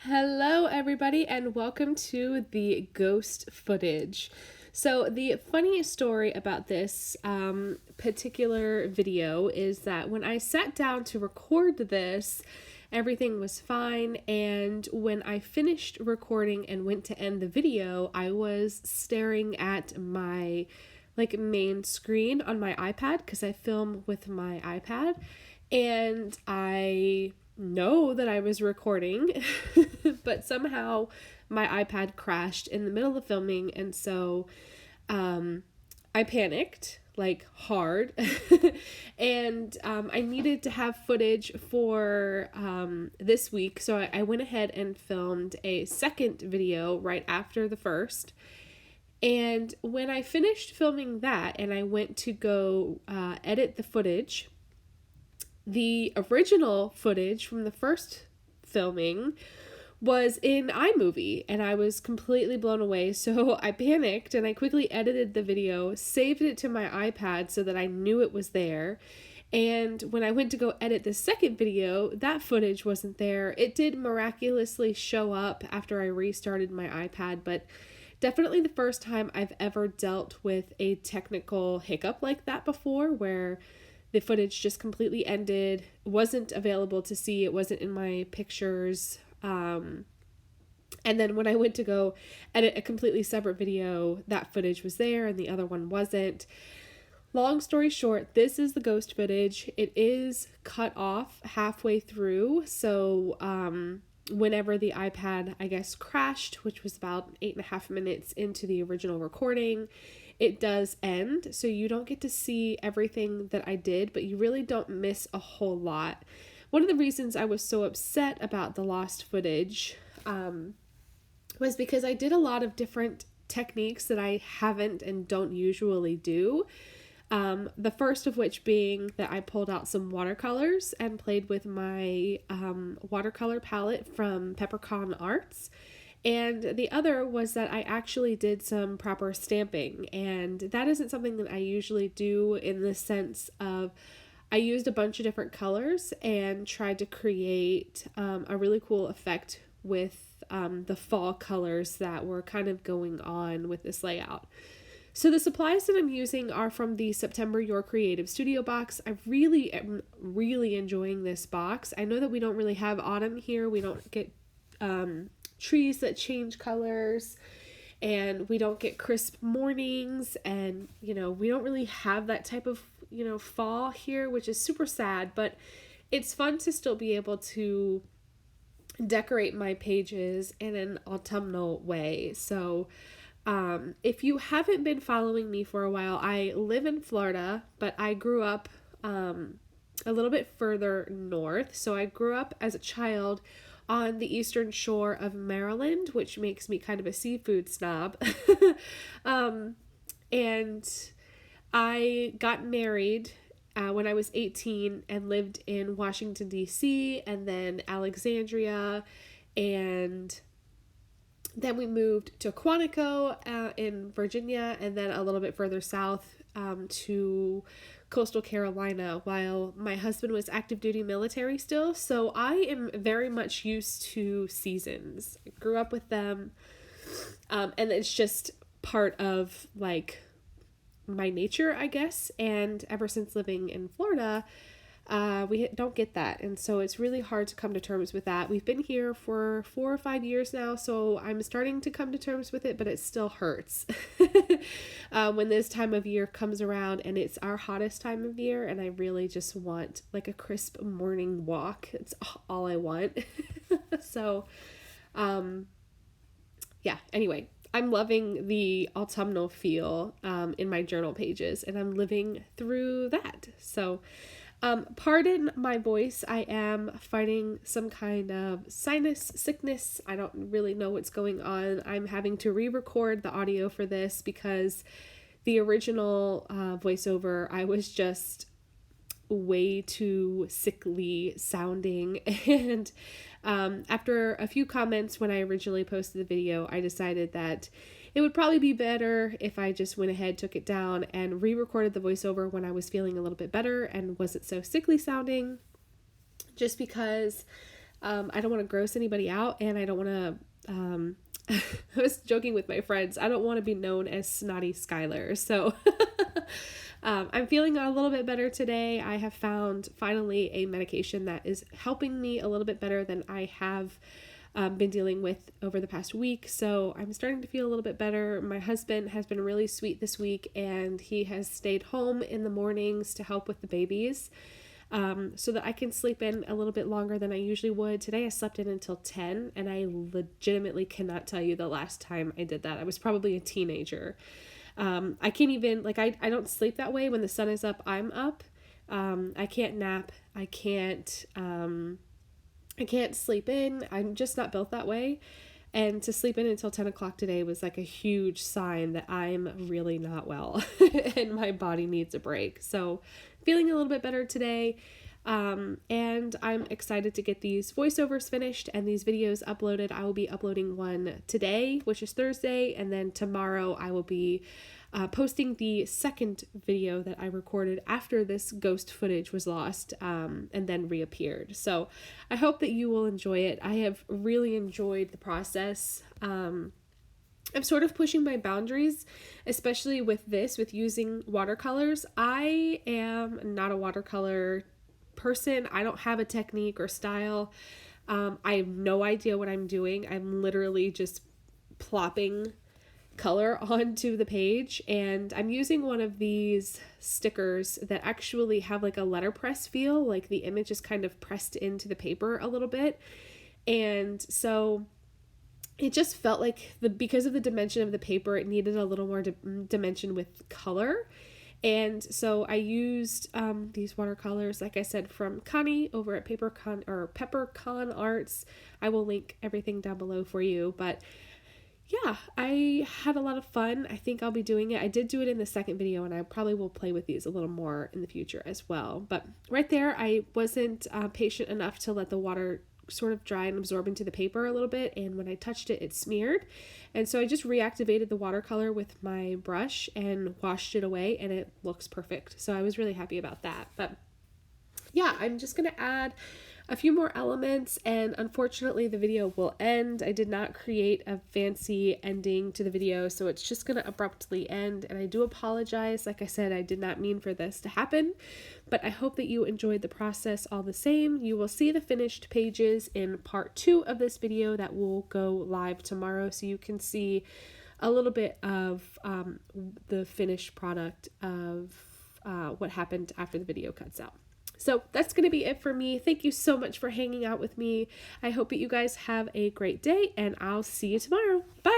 Hello, everybody, and welcome to the ghost footage. So, the funniest story about this particular video is that when I sat down to record this, everything was fine. And when I finished recording and went to end the video, I was staring at my main screen on my iPad because I film with my iPad, and I know that I was recording, but somehow my iPad crashed in the middle of filming, and so I panicked hard. And I needed to have footage for this week, so I went ahead and filmed a second video right after the first. And when I finished filming that and I went to go edit the footage, the original footage from the first filming was in iMovie, and I was completely blown away. So I panicked and I quickly edited the video, saved it to my iPad so that I knew it was there. And when I went to go edit the second video, that footage wasn't there. It did miraculously show up after I restarted my iPad, but definitely the first time I've ever dealt with a technical hiccup like that before, where the footage just completely ended, wasn't available to see, it wasn't in my pictures. And then when I went to go edit a completely separate video, that footage was there and the other one wasn't. Long story short, this is the ghost footage. It is cut off halfway through, so whenever the iPad, I guess, crashed, which was about 8.5 minutes into the original recording, it does end, so you don't get to see everything that I did, but you really don't miss a whole lot. One of the reasons I was so upset about the lost footage was because I did a lot of different techniques that I haven't and don't usually do. The first of which being that I pulled out some watercolors and played with my watercolor palette from Peppercorn Arts. And the other was that I actually did some proper stamping, and that isn't something that I usually do, in the sense of I used a bunch of different colors and tried to create a really cool effect with the fall colors that were kind of going on with this layout. So the supplies that I'm using are from the September Your Creative Studio box. I really am enjoying this box. I know that we don't really have autumn here. We don't get trees that change colors, and we don't get crisp mornings, and we don't really have that type of fall here, which is super sad, but it's fun to still be able to decorate my pages in an autumnal way. So if you haven't been following me for a while, I live in Florida, but I grew up a little bit further north. So I grew up as a child on the eastern shore of Maryland, which makes me kind of a seafood snob. And I got married when I was 18 and lived in Washington, D.C., and then Alexandria, and then we moved to Quantico in Virginia, and then a little bit further south to coastal Carolina, while my husband was active duty military still. So I am very much used to seasons. I grew up with them, and it's just part of my nature, I guess. And ever since living in Florida, we don't get that, and so it's really hard to come to terms with that. We've been here for 4 or 5 years now, so I'm starting to come to terms with it, but it still hurts when this time of year comes around, and it's our hottest time of year, and I really just want a crisp morning walk. It's all I want. So yeah, anyway, I'm loving the autumnal feel in my journal pages, and I'm living through that. So pardon my voice. I am fighting some kind of sinus sickness. I don't really know what's going on. I'm having to re-record the audio for this because the original voiceover, I was just way too sickly sounding. And after a few comments when I originally posted the video, I decided that it would probably be better if I just went ahead, took it down, and re-recorded the voiceover when I was feeling a little bit better and wasn't so sickly sounding, just because I don't want to gross anybody out, and I don't want to, I was joking with my friends, I don't want to be known as Snotty Skylar. So I'm feeling a little bit better today. I have found finally a medication that is helping me a little bit better than I have been dealing with over the past week. So I'm starting to feel a little bit better. My husband has been really sweet this week, and he has stayed home in the mornings to help with the babies, so that I can sleep in a little bit longer than I usually would. Today I slept in until 10, and I legitimately cannot tell you the last time I did that. I was probably a teenager. I can't even, like, I don't sleep that way. When the sun is up, I'm up. I can't nap. I can't sleep in. I'm just not built that way. And to sleep in until 10 o'clock today was like a huge sign that I'm really not well and my body needs a break. So feeling a little bit better today. And I'm excited to get these voiceovers finished and these videos uploaded. I will be uploading one today, which is Thursday, and then tomorrow I will be posting the second video that I recorded after this ghost footage was lost, and then reappeared. So I hope that you will enjoy it. I have really enjoyed the process. I'm sort of pushing my boundaries, especially with using watercolors. I am not a watercolor person. I don't have a technique or style. I have no idea what I'm doing. I'm literally just plopping color onto the page, and I'm using one of these stickers that actually have like a letterpress feel, like the image is kind of pressed into the paper a little bit. And so it just felt like because of the dimension of the paper, it needed a little more dimension with color. And so I used these watercolors, like I said, from Connie over at Peppercon Arts. I will link everything down below for you. But yeah, I had a lot of fun. I think I'll be doing it. I did do it in the second video, and I probably will play with these a little more in the future as well. But right there, I wasn't patient enough to let the water sort of dry and absorb into the paper a little bit, and when I touched it, it smeared. And so I just reactivated the watercolor with my brush and washed it away, and it looks perfect. So I was really happy about that. But yeah, I'm just going to add a few more elements, and unfortunately the video will end. I did not create a fancy ending to the video, so it's just going to abruptly end, and I do apologize. Like I said, I did not mean for this to happen, but I hope that you enjoyed the process all the same. You will see the finished pages in part 2 of this video that will go live tomorrow, so you can see a little bit of the finished product of what happened after the video cuts out. So that's going to be it for me. Thank you so much for hanging out with me. I hope that you guys have a great day, and I'll see you tomorrow. Bye.